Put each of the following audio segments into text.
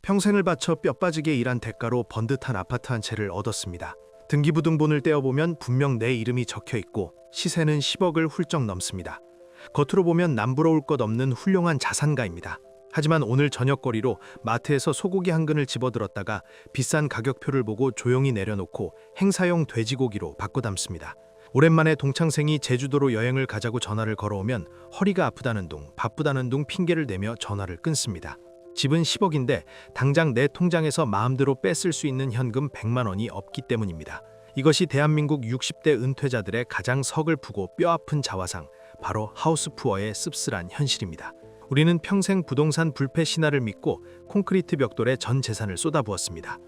평생을 바쳐 뼈 빠지게 일한 대가로 번듯한 아파트 한 채를 얻었습니다. 등기부등본을 떼어보면 분명 내 이름이 적혀 있고 시세는 10억을 훌쩍 넘습니다. 겉으로 보면 남부러울 것 없는 훌륭한 자산가입니다. 하지만 오늘 저녁거리로 마트에서 소고기 한 근을 집어들었다가 비싼 가격표를 보고 조용히 내려놓고 행사용 돼지고기로 바꿔 담습니다. 오랜만에 동창생이 제주도로 여행을 가자고 전화를 걸어오면 허리가 아프다는 둥, 바쁘다는 둥 핑계를 대며 전화를 끊습니다. 집은 10억인데 당장 내 통장에서 마음대로 뺏을 수 있는 현금 100만 원이 없기 때문입니다. 이것이 대한민국 60대 은퇴자들의 가장 서글프고 뼈아픈 자화상, 바로 하우스푸어의 씁쓸한 현실입니다. 우리는 평생 부동산 불패 신화를 믿고 콘크리트 벽돌에 전 재산을 쏟아부었습니다.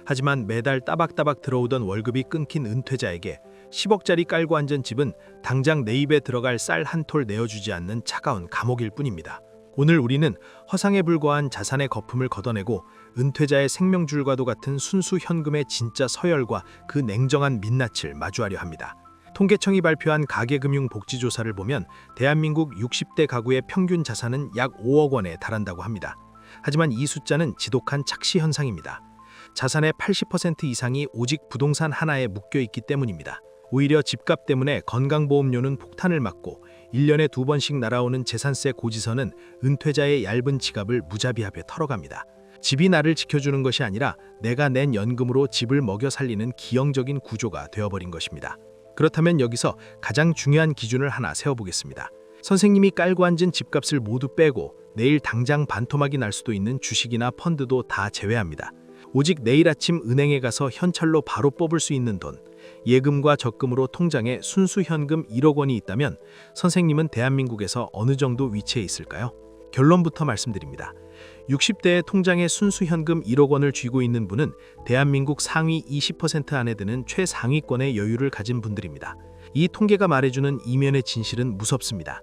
하지만 매달 따박따박 들어오던 월급이 끊긴 은퇴자에게 10억짜리 깔고 앉은 집은 당장 내 입에 들어갈 쌀 한 톨 내어주지 않는 차가운 감옥일 뿐입니다. 오늘 우리는 허상에 불과한 자산의 거품을 걷어내고 은퇴자의 생명줄과도 같은 순수 현금의 진짜 서열과 그 냉정한 민낯을 마주하려 합니다. 통계청이 발표한 가계금융복지조사를 보면 대한민국 60대 가구의 평균 자산은 약 5억 원에 달한다고 합니다. 하지만 이 숫자는 지독한 착시 현상입니다. 자산의 80% 이상이 오직 부동산 하나에 묶여 있기 때문입니다. 오히려 집값 때문에 건강보험료는 폭탄을 맞고 1년에 2번씩 날아오는 재산세 고지서는 은퇴자의 얇은 지갑을 무자비하게 털어갑니다. 집이 나를 지켜주는 것이 아니라 내가 낸 연금으로 집을 먹여 살리는 기형적인 구조가 되어버린 것입니다. 그렇다면 여기서 가장 중요한 기준을 하나 세워보겠습니다. 선생님이 깔고 앉은 집값을 모두 빼고 내일 당장 반토막이 날 수도 있는 주식이나 펀드도 다 제외합니다. 오직 내일 아침 은행에 가서 현찰로 바로 뽑을 수 있는 돈, 예금과 적금으로 통장에 순수 현금 1억 원이 있다면 선생님은 대한민국에서 어느 정도 위치에 있을까요? 결론부터 말씀드립니다. 60대의 통장에 순수 현금 1억 원을 쥐고 있는 분은 대한민국 상위 20% 안에 드는 최상위권의 여유를 가진 분들입니다. 이 통계가 말해주는 이면의 진실은 무섭습니다.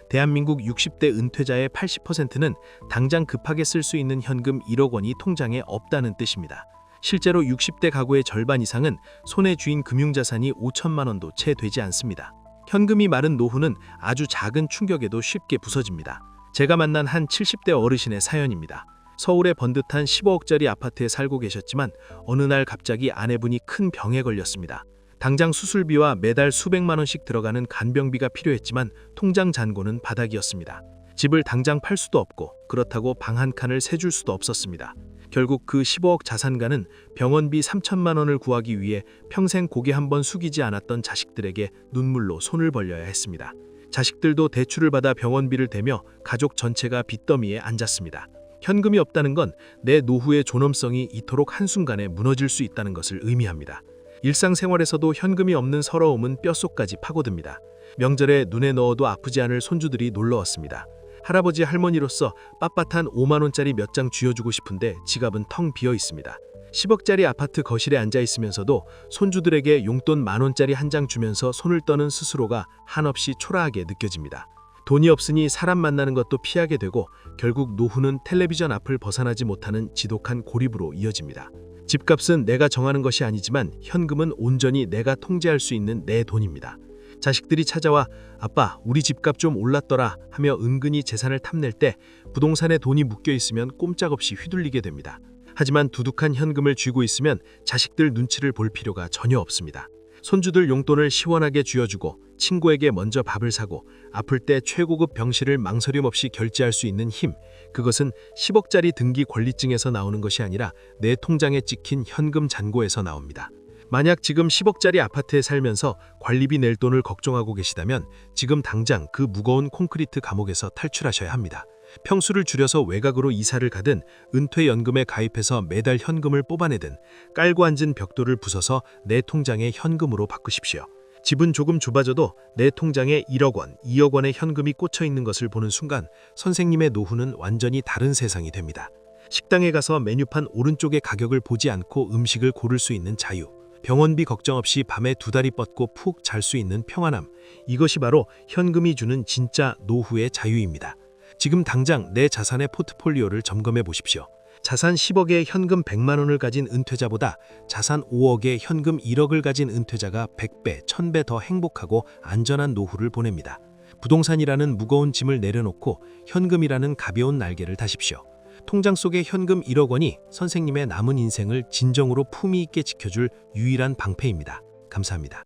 대한민국 60대 은퇴자의 80%는 당장 급하게 쓸 수 있는 현금 1억 원이 통장에 없다는 뜻입니다. 실제로 60대 가구의 절반 이상은 손에 쥐인 금융자산이 5천만 원도 채 되지 않습니다. 현금이 마른 노후는 아주 작은 충격에도 쉽게 부서집니다. 제가 만난 한 70대 어르신의 사연입니다. 서울의 번듯한 15억짜리 아파트에 살고 계셨지만 어느 날 갑자기 아내분이 큰 병에 걸렸습니다. 당장 수술비와 매달 수백만 원씩 들어가는 간병비가 필요했지만 통장 잔고는 바닥이었습니다. 집을 당장 팔 수도 없고 그렇다고 방 한 칸을 세줄 수도 없었습니다. 결국 그 15억 자산가는 병원비 3천만 원을 구하기 위해 평생 고개 한번 숙이지 않았던 자식들에게 눈물로 손을 벌려야 했습니다. 자식들도 대출을 받아 병원비를 대며 가족 전체가 빚더미에 앉았습니다. 현금이 없다는 건 내 노후의 존엄성이 이토록 한순간에 무너질 수 있다는 것을 의미합니다. 일상생활에서도 현금이 없는 서러움은 뼛속까지 파고듭니다. 명절에 눈에 넣어도 아프지 않을 손주들이 놀러왔습니다. 할아버지 할머니로서 빳빳한 5만 원짜리 몇 장 쥐어주고 싶은데 지갑은 텅 비어 있습니다. 10억짜리 아파트 거실에 앉아 있으면서도 손주들에게 용돈 10,000원짜리 한 장 주면서 손을 떠는 스스로가 한없이 초라하게 느껴집니다. 돈이 없으니 사람 만나는 것도 피하게 되고 결국 노후는 텔레비전 앞을 벗어나지 못하는 지독한 고립으로 이어집니다. 집값은 내가 정하는 것이 아니지만 현금은 온전히 내가 통제할 수 있는 내 돈입니다. 자식들이 찾아와 아빠 우리 집값 좀 올랐더라 하며 은근히 재산을 탐낼 때 부동산에 돈이 묶여 있으면 꼼짝없이 휘둘리게 됩니다. 하지만 두둑한 현금을 쥐고 있으면 자식들 눈치를 볼 필요가 전혀 없습니다. 손주들 용돈을 시원하게 쥐어주고 친구에게 먼저 밥을 사고 아플 때 최고급 병실을 망설임 없이 결제할 수 있는 힘, 그것은 10억짜리 등기 권리증에서 나오는 것이 아니라 내 통장에 찍힌 현금 잔고에서 나옵니다. 만약 지금 10억짜리 아파트에 살면서 관리비 낼 돈을 걱정하고 계시다면 지금 당장 그 무거운 콘크리트 감옥에서 탈출하셔야 합니다. 평수를 줄여서 외곽으로 이사를 가든 은퇴연금에 가입해서 매달 현금을 뽑아내든 깔고 앉은 벽돌을 부숴서 내 통장에 현금으로 바꾸십시오. 집은 조금 좁아져도 내 통장에 1억 원, 2억 원의 현금이 꽂혀 있는 것을 보는 순간 선생님의 노후는 완전히 다른 세상이 됩니다. 식당에 가서 메뉴판 오른쪽의 가격을 보지 않고 음식을 고를 수 있는 자유, 병원비 걱정 없이 밤에 두 다리 뻗고 푹 잘 수 있는 평안함, 이것이 바로 현금이 주는 진짜 노후의 자유입니다. 지금 당장 내 자산의 포트폴리오를 점검해 보십시오. 자산 10억에 현금 100만 원을 가진 은퇴자보다 자산 5억에 현금 1억을 가진 은퇴자가 100배, 1000배 더 행복하고 안전한 노후를 보냅니다. 부동산이라는 무거운 짐을 내려놓고 현금이라는 가벼운 날개를 다십시오. 통장 속의 현금 1억 원이 선생님의 남은 인생을 진정으로 품위 있게 지켜줄 유일한 방패입니다. 감사합니다.